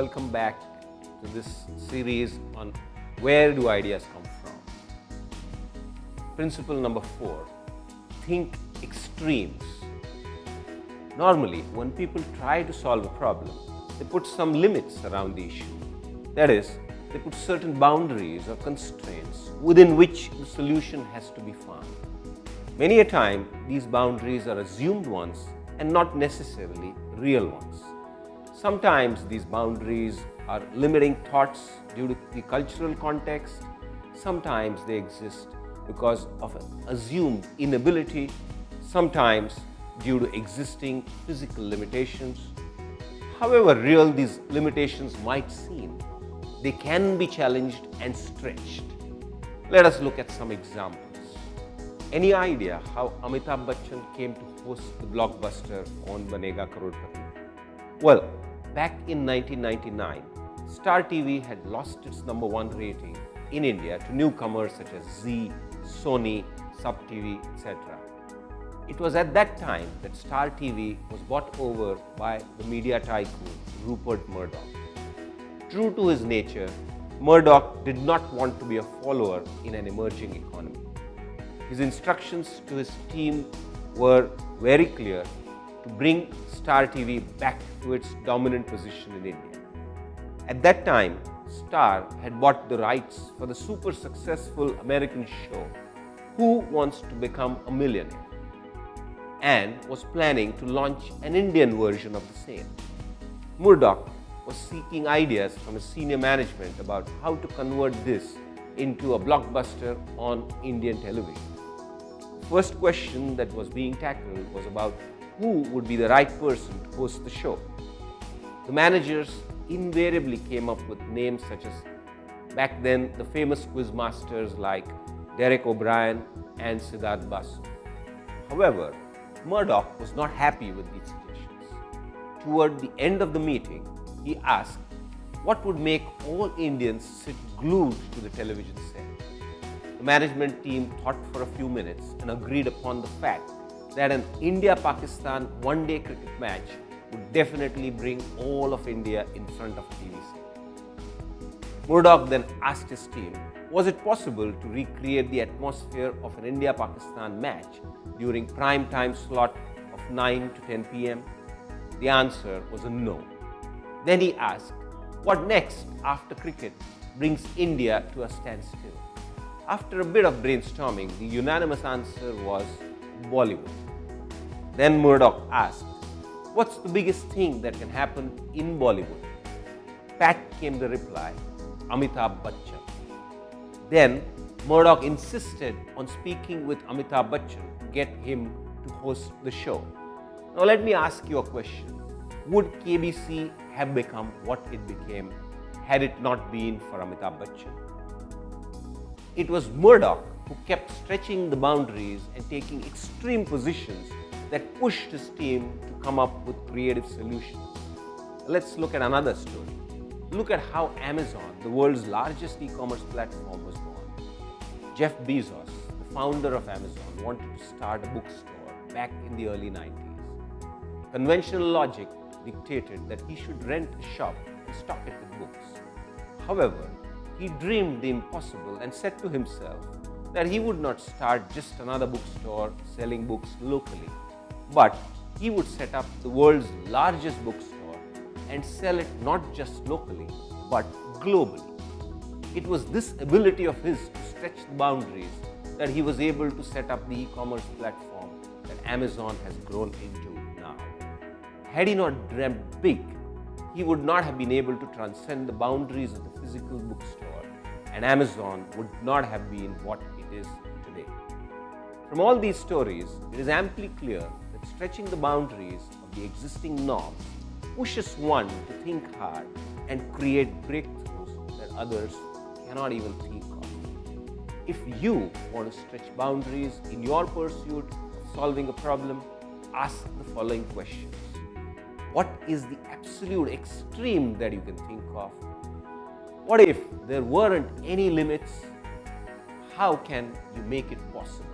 welcome back to this series on where do ideas come from. Principle number 4, think extremes. Normally, when people try to solve a problem, they put some limits around the issue. That is, they put certain boundaries or constraints within which the solution has to be found. Many a time, these boundaries are assumed ones and not necessarily real ones. Sometimes these boundaries are limiting thoughts due to the cultural context. Sometimes they exist because of an assumed inability. Sometimes due to existing physical limitations. However real these limitations might seem, they can be challenged and stretched. Let us look at some examples. Any idea how Amitabh Bachchan came to host the blockbuster Kaun Banega Crorepati? Well, back in 1999, Star TV had lost its #1 rating in India to newcomers such as Zee, Sony, Sub TV, etc. It was at that time that Star TV was bought over by the media tycoon Rupert Murdoch. True to his nature, Murdoch did not want to be a follower in an emerging economy. His instructions to his team were very clear: to bring Star TV back to its dominant position in India. At that time, Star had bought the rights for the super successful American show Who Wants to Become a Millionaire, and was planning to launch an Indian version of the same. Murdoch was seeking ideas from his senior management about how to convert this into a blockbuster on Indian television. The first question that was being tackled was about who would be the right person to host the show. The managers invariably came up with names such as, back then, the famous quiz masters like Derek O'Brien and Siddharth Basu. However, Murdoch was not happy with these suggestions. Toward the end of the meeting, he asked what would make all Indians sit glued to the television set. The management team thought for a few minutes and agreed upon the fact that an India-Pakistan one-day cricket match would definitely bring all of India in front of a TV set. Murdoch then asked his team, was it possible to recreate the atmosphere of an India-Pakistan match during prime time slot of 9 to 10 p.m.? The answer was a no. Then he asked, what next after cricket brings India to a standstill? After a bit of brainstorming, the unanimous answer was Bollywood. Then Murdoch asked, what's the biggest thing that can happen in Bollywood? Back came the reply, Amitabh Bachchan. Then Murdoch insisted on speaking with Amitabh Bachchan to get him to host the show. Now let me ask you a question. Would KBC have become what it became had it not been for Amitabh Bachchan? It was Murdoch who kept stretching the boundaries and taking extreme positions that pushed his team to come up with creative solutions. Let's look at another story. Look at how Amazon, the world's largest e-commerce platform, was born. Jeff Bezos, the founder of Amazon, wanted to start a bookstore back in the early 90s. Conventional logic dictated that he should rent a shop and stock it with books. However, he dreamed the impossible and said to himself that he would not start just another bookstore selling books locally, but he would set up the world's largest bookstore and sell it not just locally, but globally. It was this ability of his to stretch the boundaries that he was able to set up the e-commerce platform that Amazon has grown into now. Had he not dreamt big, he would not have been able to transcend the boundaries of the physical bookstore, and Amazon would not have been what it is today. From all these stories, it is amply clear that stretching the boundaries of the existing norms pushes one to think hard and create breakthroughs that others cannot even think of. If you want to stretch boundaries in your pursuit of solving a problem, ask the following questions. What is the absolute extreme that you can think of? What if there weren't any limits? How can you make it possible?